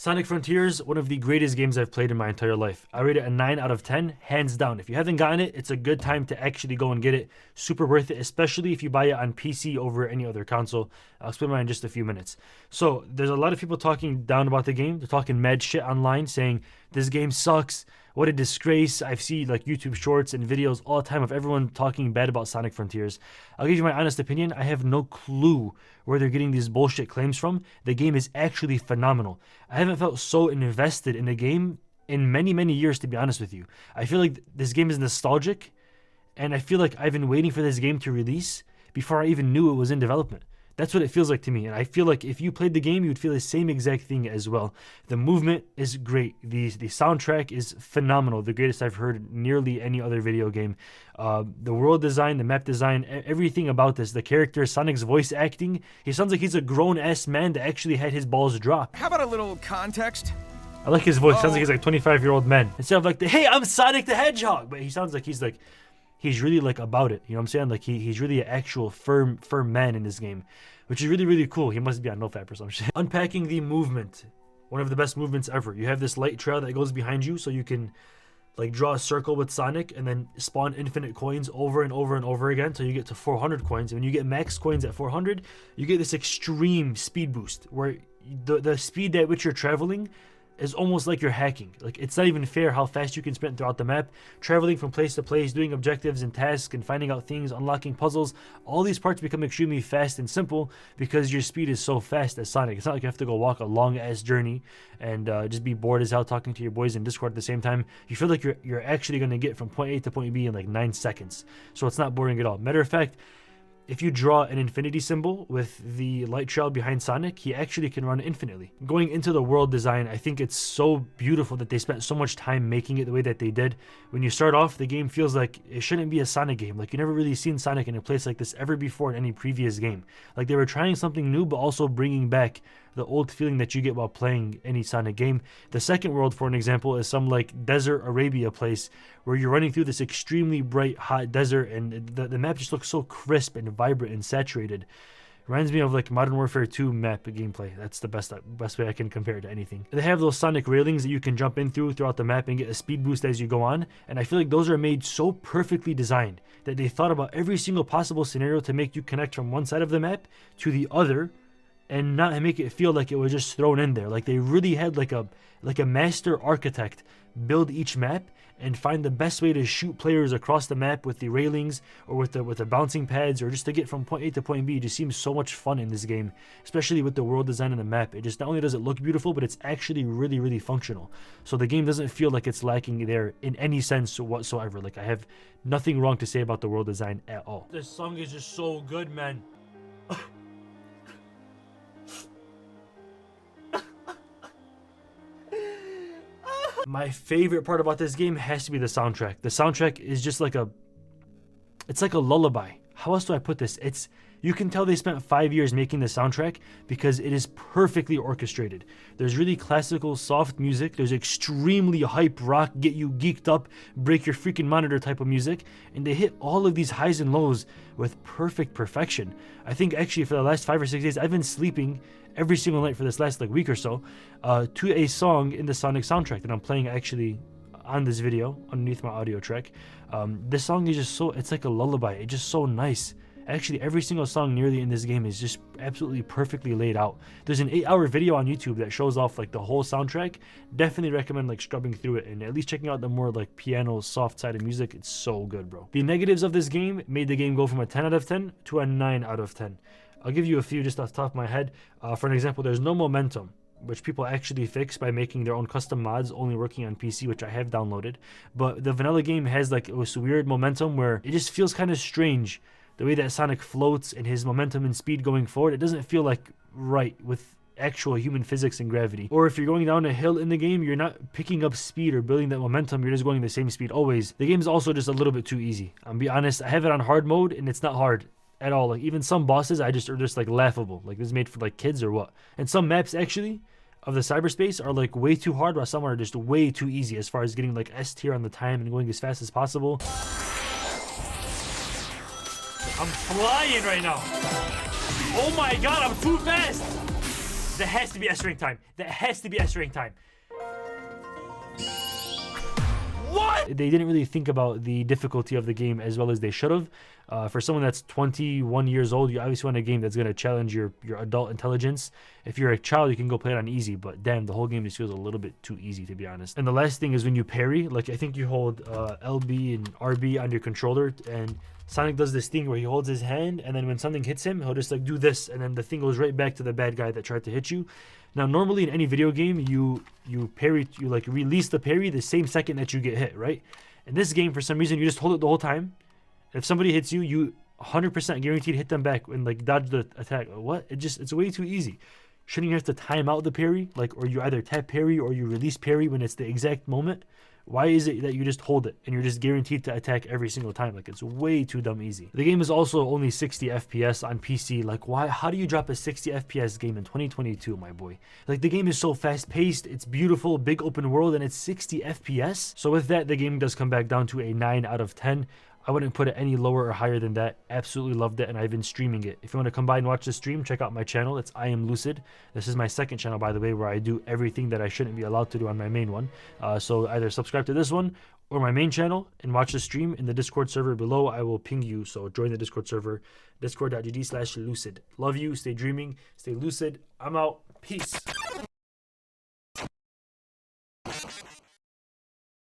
Sonic Frontiers, one of the greatest games I've played in my entire life. I rate it a 9 out of 10, hands down. If you haven't gotten it, it's a good time to actually go and get it. Super worth it, especially if you buy it on PC over any other console. I'll explain why in just a few minutes. So, there's a lot of people talking down about the game. They're talking mad shit online, saying, this game sucks. What a disgrace. I've seen like YouTube shorts and videos all the time of everyone talking bad about Sonic Frontiers. I'll give you my honest opinion. I have no clue where they're getting these bullshit claims from. The game is actually phenomenal. I haven't felt so invested in a game in many, many years, to be honest with you. I feel like this game is nostalgic, and I feel like I've been waiting for this game to release before I even knew it was in development. That's what it feels like to me, and I feel like if you played the game, you would feel the same exact thing as well. The movement is great. The soundtrack is phenomenal, the greatest I've heard nearly any other video game. The world design, the map design, everything about this, the character, Sonic's voice acting, he sounds like he's a grown-ass man that actually had his balls drop. How about a little context? I like his voice. Sounds like he's like 25-year-old man. Instead of like, hey, I'm Sonic the Hedgehog, but he sounds like he's really like about it, you know what I'm saying? Like he's really an actual firm man in this game, which is really, really cool. He must be on NoFap or some shit. Unpacking the movement, one of the best movements ever. You have this light trail that goes behind you, so you can like draw a circle with Sonic and then spawn infinite coins over and over and over again till you get to 400 coins. And when you get max coins at 400, you get this extreme speed boost where the speed at which you're traveling is almost like you're hacking. Like, it's not even fair how fast you can sprint throughout the map, traveling from place to place, doing objectives and tasks and finding out things, unlocking puzzles. All these parts become extremely fast and simple because your speed is so fast as Sonic. It's not like you have to go walk a long ass journey and just be bored as hell talking to your boys in Discord at the same time. You feel like you're actually going to get from point A to point B in like 9 seconds. So it's not boring at all. Matter of fact, if you draw an infinity symbol with the light trail behind Sonic, he actually can run infinitely. Going into the world design, I think it's so beautiful that they spent so much time making it the way that they did. When you start off, the game feels like it shouldn't be a Sonic game. Like, you never really seen Sonic in a place like this ever before in any previous game. Like, they were trying something new, but also bringing back the old feeling that you get while playing any Sonic game. The second world, for an example, is some like desert Arabia place where you're running through this extremely bright, hot desert, and the map just looks so crisp and vibrant and saturated. Reminds me of like Modern Warfare 2 map gameplay. That's the best way I can compare it to anything. They have those Sonic railings that you can jump in throughout the map and get a speed boost as you go on. And I feel like those are made so perfectly designed that they thought about every single possible scenario to make you connect from one side of the map to the other, and not make it feel like it was just thrown in there. Like, they really had like a master architect build each map and find the best way to shoot players across the map with the railings or with the bouncing pads, or just to get from point A to point B. It just seems so much fun in this game, especially with the world design and the map. It just not only does it look beautiful, but it's actually really, really functional. So the game doesn't feel like it's lacking there in any sense whatsoever. Like, I have nothing wrong to say about the world design at all. This song is just so good, man. My favorite part about this game has to be the soundtrack. The soundtrack is just like it's like a lullaby. How else do I put this? You can tell they spent 5 years making the soundtrack because it is perfectly orchestrated. There's really classical, soft music. There's extremely hype rock, get you geeked up, break your freaking monitor type of music. And they hit all of these highs and lows with perfect perfection. I think actually for the last 5 or 6 days, I've been sleeping every single night for this last like week or so to a song in the Sonic soundtrack that I'm playing actually on this video underneath my audio track. This song is just it's like a lullaby. It's just so nice. Actually, every single song nearly in this game is just absolutely perfectly laid out. There's an 8-hour video on YouTube that shows off like the whole soundtrack. Definitely recommend like scrubbing through it and at least checking out the more like piano soft side of music. It's so good, bro. The negatives of this game made the game go from a 10 out of 10 to a 9 out of 10. I'll give you a few just off the top of my head. For an example, there's no momentum, which people actually fix by making their own custom mods only working on PC, which I have downloaded. But the vanilla game has like this weird momentum where it just feels kind of strange. The way that Sonic floats and his momentum and speed going forward, it doesn't feel like right with actual human physics and gravity. Or if you're going down a hill in the game, you're not picking up speed or building that momentum, you're just going the same speed always. The game's also just a little bit too easy. I'll be honest, I have it on hard mode and it's not hard at all. Like, even some bosses are just like laughable. Like, this is made for like kids or what? And some maps actually of the cyberspace are like way too hard, while some are just way too easy as far as getting like S tier on the time and going as fast as possible. I'm flying right now. Oh my god, I'm too fast. That has to be S rank time. That has to be S rank time. What? They didn't really think about the difficulty of the game as well as they should have. For someone that's 21 years old, you obviously want a game that's going to challenge your adult intelligence. If you're a child, you can go play it on easy, but damn, the whole game just feels a little bit too easy, to be honest. And the last thing is when you parry, like I think you hold LB and RB on your controller, and Sonic does this thing where he holds his hand, and then when something hits him, he'll just like do this, and then the thing goes right back to the bad guy that tried to hit you. Now, normally in any video game, you parry, you like release the parry the same second that you get hit, right? In this game, for some reason, you just hold it the whole time. If somebody hits you, you 100% guaranteed hit them back and like dodge the attack. What? It's way too easy. Shouldn't you have to time out the parry, like, or you either tap parry or you release parry when it's the exact moment? Why is it that you just hold it and you're just guaranteed to attack every single time? Like, it's way too dumb easy. The game is also only 60 FPS on PC. Like, why? How do you drop a 60 FPS game in 2022, my boy? Like, the game is so fast-paced, it's beautiful, big open world, and it's 60 FPS. So with that, the game does come back down to a 9 out of 10. I wouldn't put it any lower or higher than that. Absolutely loved it, and I've been streaming it. If you want to come by and watch the stream, check out my channel. It's I Am Lucid. This is my second channel, by the way, where I do everything that I shouldn't be allowed to do on my main one. So either subscribe to this one or my main channel and watch the stream in the Discord server below. I will ping you, so join the Discord server, discord.gg/lucid. Love you. Stay dreaming. Stay lucid. I'm out. Peace.